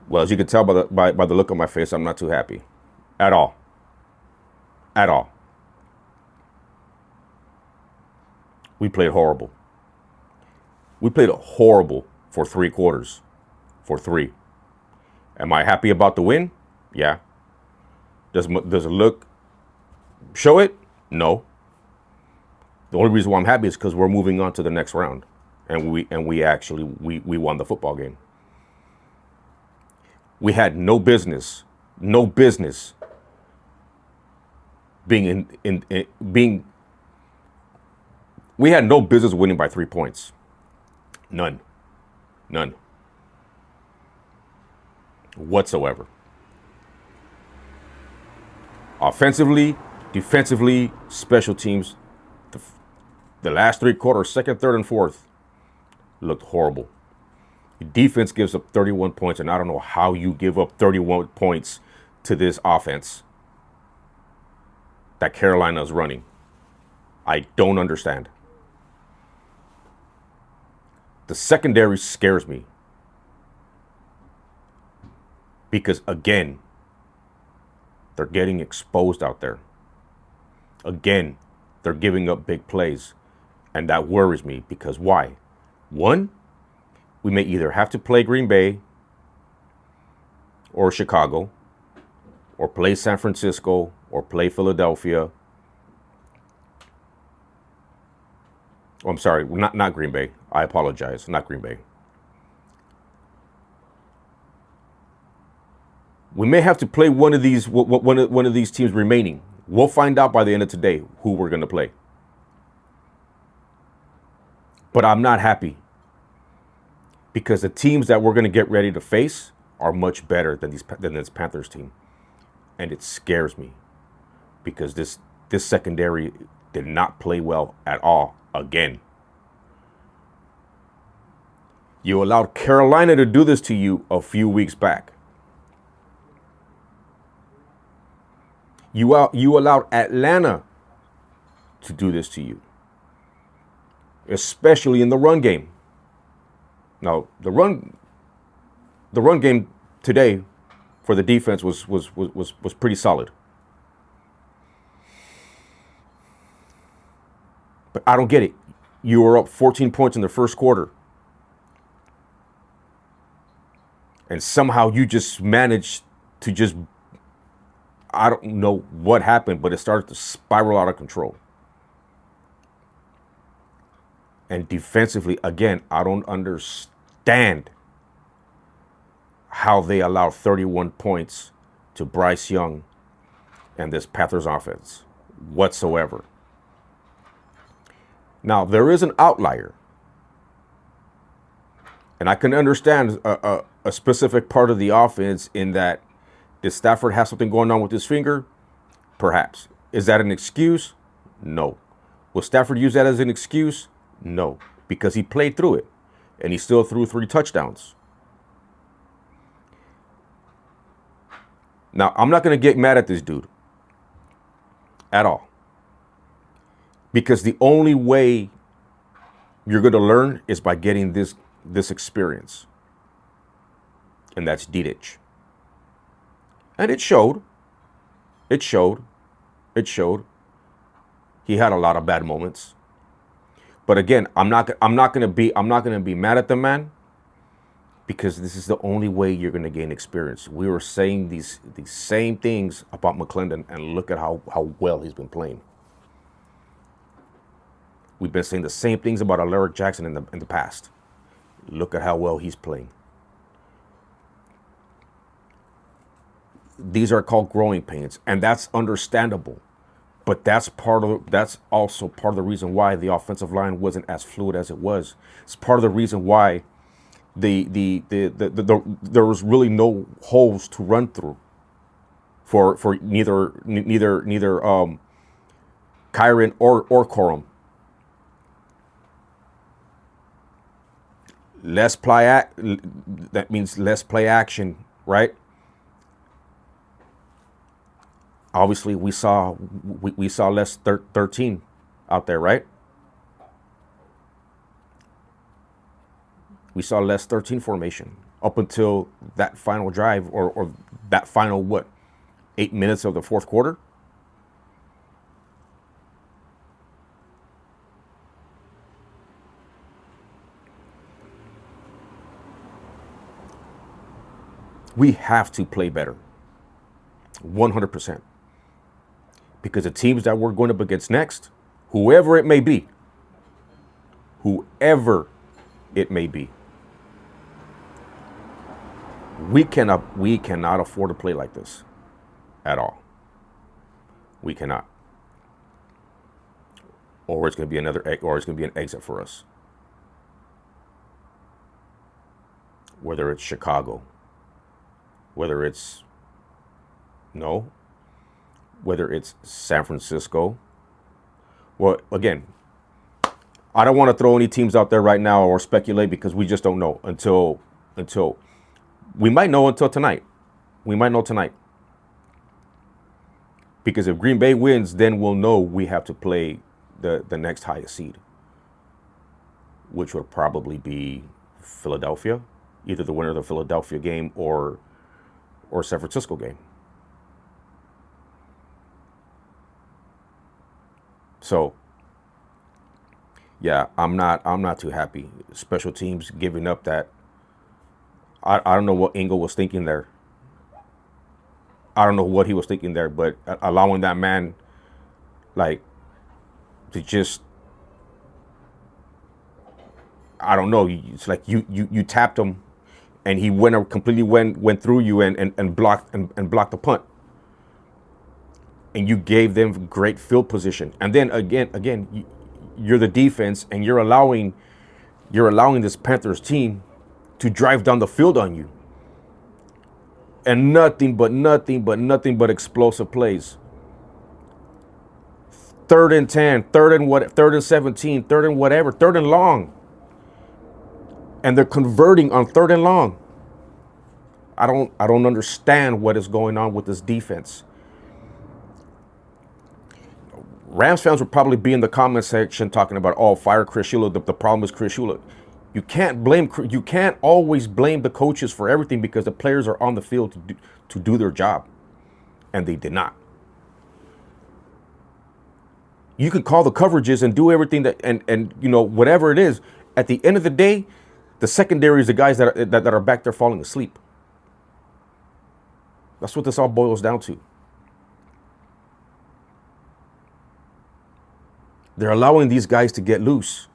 Well, as you can tell by the look on my face, I'm not too happy. At all. At all. We played horrible. We played horrible for 3 quarters. For 3. Am I happy about the win? Yeah. Does it look show it? No. The only reason why I'm happy is because we're moving on to the next round, and we actually won the football game. We had no business being being. We had no business winning by 3 points. None whatsoever. Offensively, defensively, special teams, the last 3 quarters, second, third, and fourth, looked horrible. Your defense gives up 31 points, and I don't know how you give up 31 points to this offense that Carolina is running. I don't understand. The secondary scares me. Because, again, they're getting exposed out there. Again, they're giving up big plays. And that worries me because why? One, we may either have to play Green Bay or Chicago or play San Francisco or play Philadelphia. Oh, I'm sorry, not Green Bay. I apologize, not Green Bay. We may have to play one of these teams remaining. We'll find out by the end of today who we're going to play. But I'm not happy because the teams that we're going to get ready to face are much better than this Panthers team, and it scares me because this secondary did not play well at all again. You allowed Carolina to do this to you a few weeks back. You allowed Atlanta to do this to you, especially in the run game. Now, the run game today for the defense was pretty solid. But I don't get it. You were up 14 points in the first quarter. And somehow you just managed to just, I don't know what happened, but it started to spiral out of control. And defensively, again, I don't understand how they allowed 31 points to Bryce Young and this Panthers offense whatsoever. Now, there is an outlier. And I can understand a specific part of the offense in that, did Stafford have something going on with his finger? Perhaps. Is that an excuse? No. Will Stafford use that as an excuse? No. Because he played through it. And he still threw 3 touchdowns. Now, I'm not going to get mad at this dude. At all. Because the only way you're going to learn is by getting this experience. And that's D-Ditch. And it showed. It showed. He had a lot of bad moments. But again, I'm not gonna be mad at the man, because this is the only way you're gonna gain experience. We were saying these same things about McClendon, and look at how well he's been playing. We've been saying the same things about Alaric Jackson in the past. Look at how well he's playing. These are called growing pains, and that's understandable. But that's also part of the reason why the offensive line wasn't as fluid as it was. It's part of the reason why there was really no holes to run through for neither Kyren or Corum. That means less play action, right? Obviously, we saw less 13 out there, right? We saw less 13 formation. up until that final drive or that final, 8 minutes of the fourth quarter. We have to play better, 100%. Because the teams that we're going up against next, whoever it may be, we cannot afford to play like this at all. We cannot. Or it's going to be an exit for us. Whether it's Chicago, whether it's San Francisco. Well, again, I don't want to throw any teams out there right now or speculate because we just don't know until we might know until tonight. We might know tonight. Because if Green Bay wins, then we'll know we have to play the next highest seed, which would probably be Philadelphia, either the winner of the Philadelphia game or San Francisco game. So, yeah, I'm not too happy. Special teams giving up that. I don't know what Engel was thinking there. I don't know what he was thinking there, but allowing that man, like, to just, I don't know. It's like you tapped him, and he completely went through you and blocked the punt. And you gave them great field position. And then again, you're the defense, and you're allowing this Panthers team to drive down the field on you. And nothing but explosive plays. 3rd and 10, 3rd and 17, 3rd and whatever, 3rd and long. And they're converting on 3rd and long. I don't understand what is going on with this defense. Rams fans will probably be in the comment section talking about, fire Chris Shula. The problem is Chris Shula. You can't always blame the coaches for everything because the players are on the field to do their job. And they did not. You can call the coverages and do everything and whatever it is. At the end of the day, the secondary is the guys that are back there falling asleep. That's what this all boils down to. They're allowing these guys to get loose.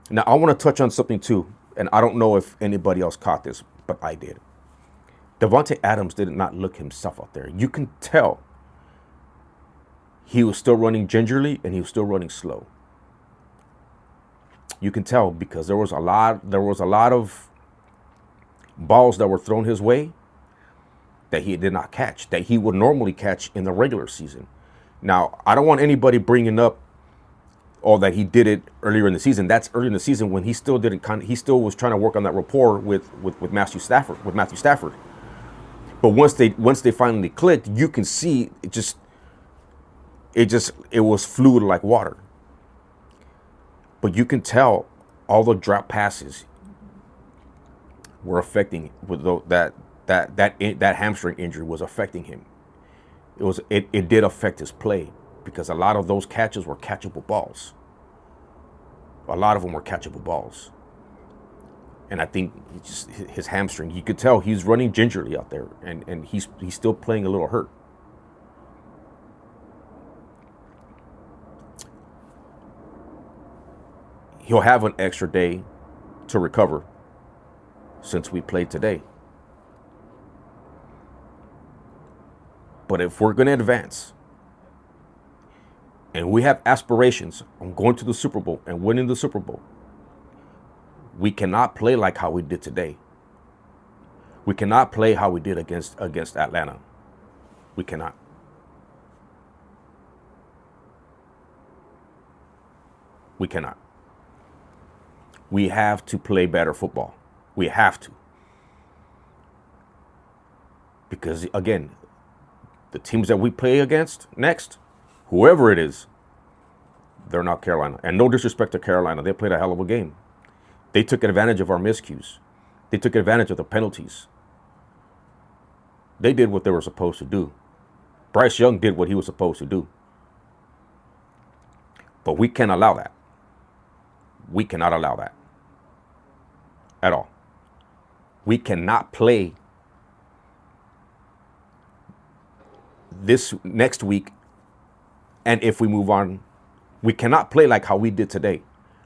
Now, I want to touch on something too, and I don't know if anybody else caught this, but I did. Davante Adams did not look himself out there. You can tell he was still running gingerly and he was still running slow. You can tell because there was a lot of balls that were thrown his way that he did not catch, that he would normally catch in the regular season. Now, I don't want anybody bringing up that he did it earlier in the season. That's early in the season when he still was trying to work on that rapport with Matthew Staffords. But once they finally clicked, you can see it was fluid like water. But you can tell all the drop passes were affecting that hamstring injury was affecting him. It did affect his play because a lot of those catches were catchable balls. A lot of them were catchable balls. And I think his hamstring, you could tell he's running gingerly out there and he's still playing a little hurt. He'll have an extra day to recover since we played today. But if we're going to advance and we have aspirations on going to the Super Bowl and winning the Super Bowl, we cannot play like how we did today. We cannot play how we did against Atlanta. We cannot. We cannot. We have to play better football. We have to. Because, again, the teams that we play against next, whoever it is, they're not Carolina. And no disrespect to Carolina. They played a hell of a game. They took advantage of our miscues. They took advantage of the penalties. They did what they were supposed to do. Bryce Young did what he was supposed to do. But we can't allow that. We cannot allow that. At all. We cannot play this next week, and if we move on, we cannot play like how we did today.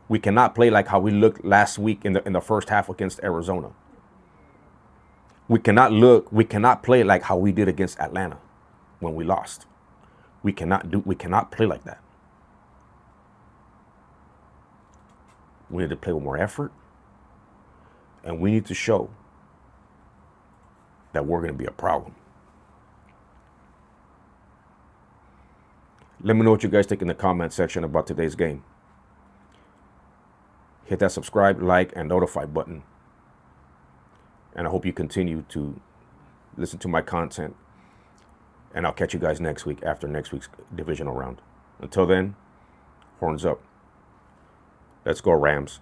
We cannot play like how we looked last week in the first half against Arizona. We cannot play like how we did against Atlanta when we lost. We cannot play like that. We need to play with more effort, and we need to show that we're going to be a problem. Let me know what you guys think in the comment section about today's game. Hit that subscribe, like, and notify button. And I hope you continue to listen to my content. And I'll catch you guys next week after next week's divisional round. Until then, horns up. Let's go, Rams.